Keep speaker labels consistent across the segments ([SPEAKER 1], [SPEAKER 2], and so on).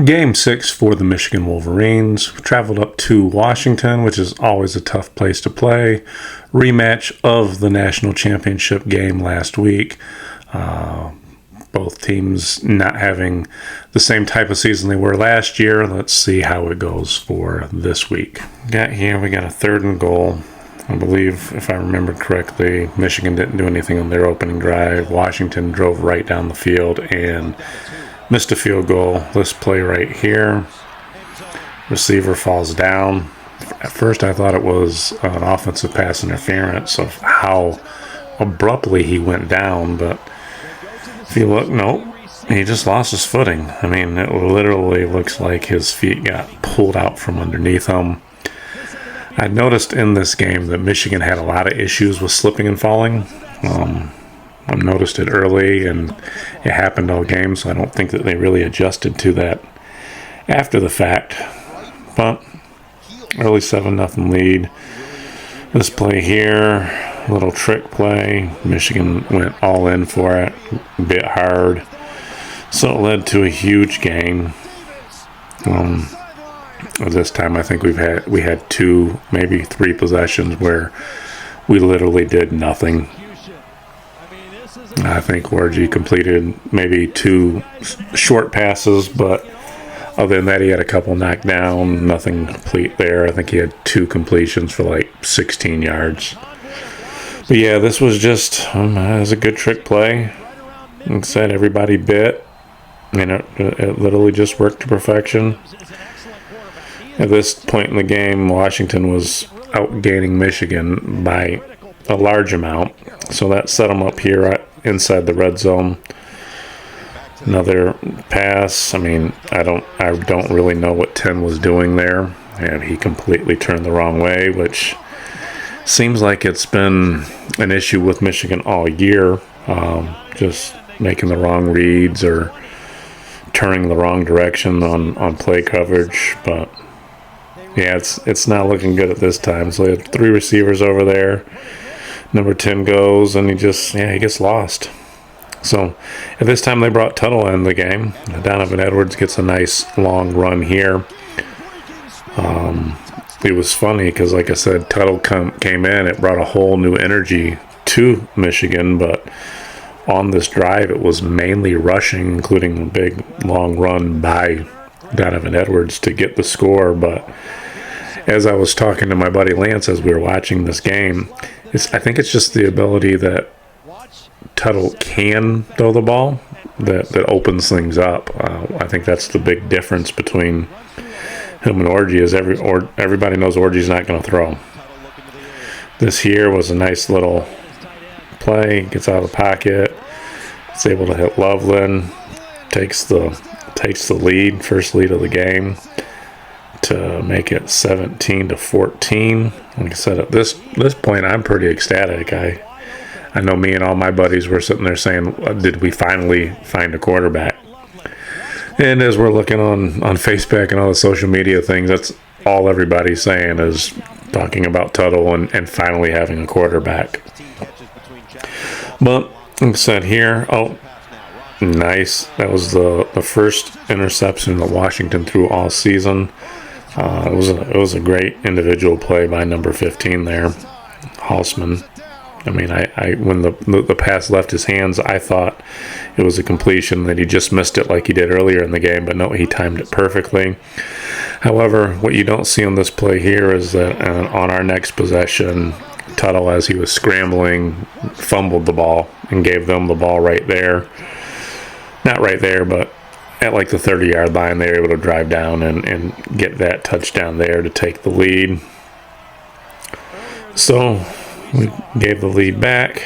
[SPEAKER 1] Game 6 for the Michigan Wolverines. We traveled up to Washington, which is always a tough place to play. Rematch of the national championship game last week. Both teams not having the same type of season they were last year. Let's see how it goes for this week. We got 3rd and goal. I believe, if I remember correctly, Michigan didn't do anything on their opening drive. Washington drove right down the field and missed a field goal. This play right here, receiver falls down. At first I thought it was an offensive pass interference of how abruptly he went down, but if you look, nope, he just lost his footing. I mean, it literally looks like his feet got pulled out from underneath him. I noticed in this game that Michigan had a lot of issues with slipping and falling. I noticed it early, and it happened all game, so I don't think that they really adjusted to that after the fact. But early 7-0 lead. This play here, little trick play. Michigan went all in for it, bit hard. So it led to a huge gain. This time I think we had 2, maybe 3 possessions where we literally did nothing. I think Orgy completed maybe 2 short passes, but other than that, he had a couple knocked down, nothing complete there. I think he had 2 completions for like 16 yards. But yeah, this was just, it was a good trick play. Like I said, everybody bit, and it literally just worked to perfection. At this point in the game, Washington was outgaining Michigan by a large amount, so that set them up here inside the red zone. Another pass. I mean, I don't really know what 10 was doing there, and he completely turned the wrong way, which seems like it's been an issue with Michigan all year, just making the wrong reads or turning the wrong direction on play coverage. But yeah, it's not looking good at this time. So they have 3 receivers over there. Number 10 goes, and he gets lost. So at this time, they brought Tuttle in the game. Donovan Edwards gets a nice long run here. It was funny because, like I said, Tuttle came in. It brought a whole new energy to Michigan, but on this drive, it was mainly rushing, including a big long run by Donovan Edwards to get the score. But as I was talking to my buddy Lance as we were watching this game, I think it's just the ability that Tuttle can throw the ball that opens things up. I think that's the big difference between him and Orgy, is everybody knows Orgy's not going to throw. This here was a nice little play. Gets out of the pocket. It's able to hit Loveland. Takes the lead, first lead of the game, to make it 17-14. Like I said, at this point, I'm pretty ecstatic. I know me and all my buddies were sitting there saying, did we finally find a quarterback? And as we're looking on Facebook and all the social media things, that's all everybody's saying, is talking about Tuttle and finally having a quarterback. But like I said here, nice. That was the first interception that Washington threw all season. It was a great individual play by number 15 there, Hausman. I mean, when the pass left his hands, I thought it was a completion, that he just missed it like he did earlier in the game, but no, he timed it perfectly. However, what you don't see on this play here is that on our next possession, Tuttle, as he was scrambling, fumbled the ball and gave them the ball right there. Not right there, but at like the 30-yard line, they were able to drive down and get that touchdown there to take the lead. So we gave the lead back,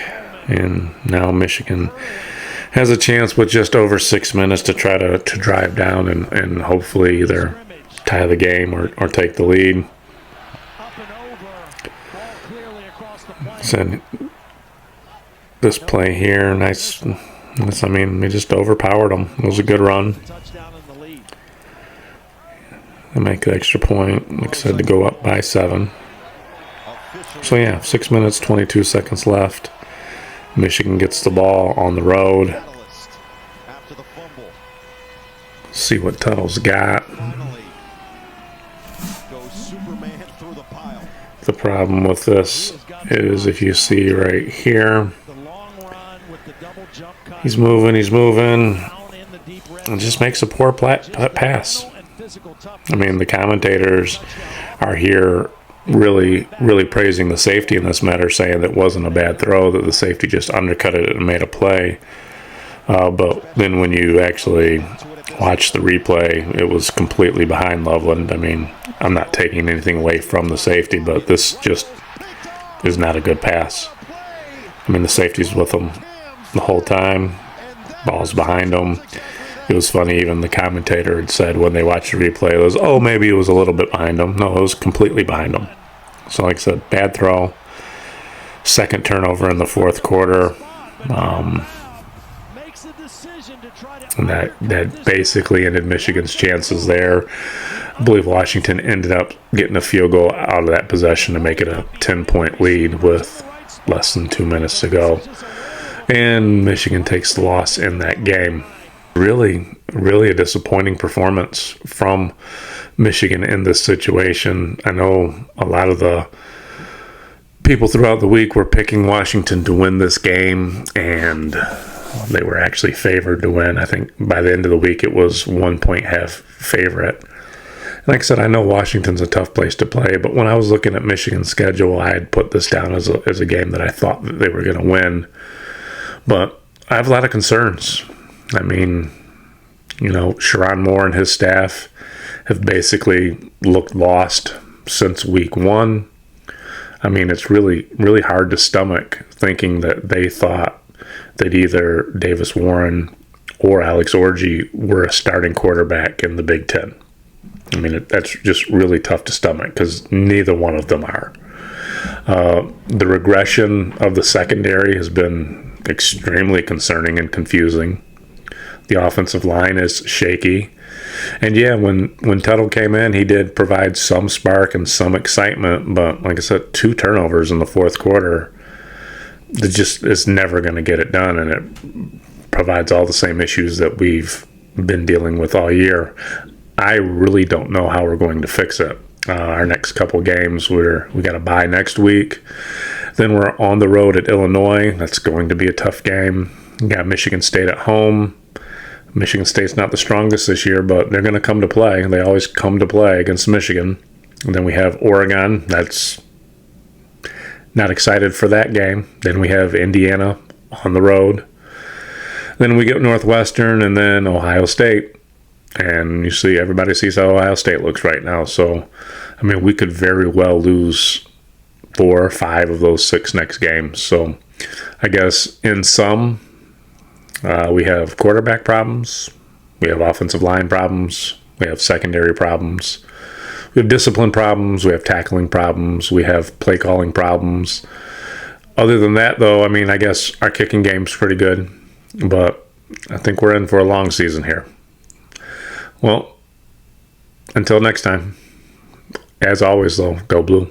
[SPEAKER 1] and now Michigan has a chance with just over 6 minutes to try to drive down and hopefully either tie the game or take the lead. So this play here, nice. I mean, we just overpowered them. It was a good run. They make the extra point, like I said, to go up by 7. So yeah, 6 minutes, 22 seconds left. Michigan gets the ball on the road. See what Tuttle's got. The problem with this is, if you see right here, he's moving, and just makes a poor pass. I mean, the commentators are here really praising the safety in this matter, saying that it wasn't a bad throw, that the safety just undercut it and made a play. But then when you actually watch the replay, it was completely behind Loveland. I mean, I'm not taking anything away from the safety, but this just is not a good pass. I mean, the safety's with him the whole time. Ball's behind him. It was funny, even the commentator had said when they watched the replay, it was, oh, maybe it was a little bit behind him. No, it was completely behind him. So like I said, bad throw. Second turnover in the fourth quarter. And that basically ended Michigan's chances there. I believe Washington ended up getting a field goal out of that possession to make it a 10-point lead with less than 2 minutes to go. And Michigan takes the loss in that game. Really a disappointing performance from Michigan in this situation. I know a lot of the people throughout the week were picking Washington to win this game, and they were actually favored to win. I think by the end of the week it was 1.5 favorite. Like I said, I know Washington's a tough place to play, but when I was looking at Michigan's schedule, I had put this down as a game that I thought that they were going to win. But I have a lot of concerns. I mean, you know, Sharon Moore and his staff have basically looked lost since week one. I mean, it's really hard to stomach thinking that they thought that either Davis Warren or Alex Orji were a starting quarterback in the Big Ten. I mean, that's just really tough to stomach because neither one of them are. The regression of the secondary has been extremely concerning and confusing. The offensive line is shaky. And yeah, when Tuttle came in, he did provide some spark and some excitement, but like I said, 2 turnovers in the fourth quarter, that just is never going to get it done, and it provides all the same issues that we've been dealing with all year. I really don't know how we're going to fix it. Our next couple games, we got a bye next week. Then we're on the road at Illinois. That's going to be a tough game. We got Michigan State at home. Michigan State's not the strongest this year, but they're going to come to play. They always come to play against Michigan. And then we have Oregon. That's not excited for that game. Then we have Indiana on the road. Then we get Northwestern and then Ohio State. And you see, everybody sees how Ohio State looks right now. So, I mean, we could very well lose 4 or 5 of those 6 next games. So, I guess in sum, we have quarterback problems, we have offensive line problems, we have secondary problems, we have discipline problems, we have tackling problems, we have play calling problems. Other than that, though, I mean, I guess our kicking game's pretty good, but I think we're in for a long season here. Well, until next time, as always, though, go Blue.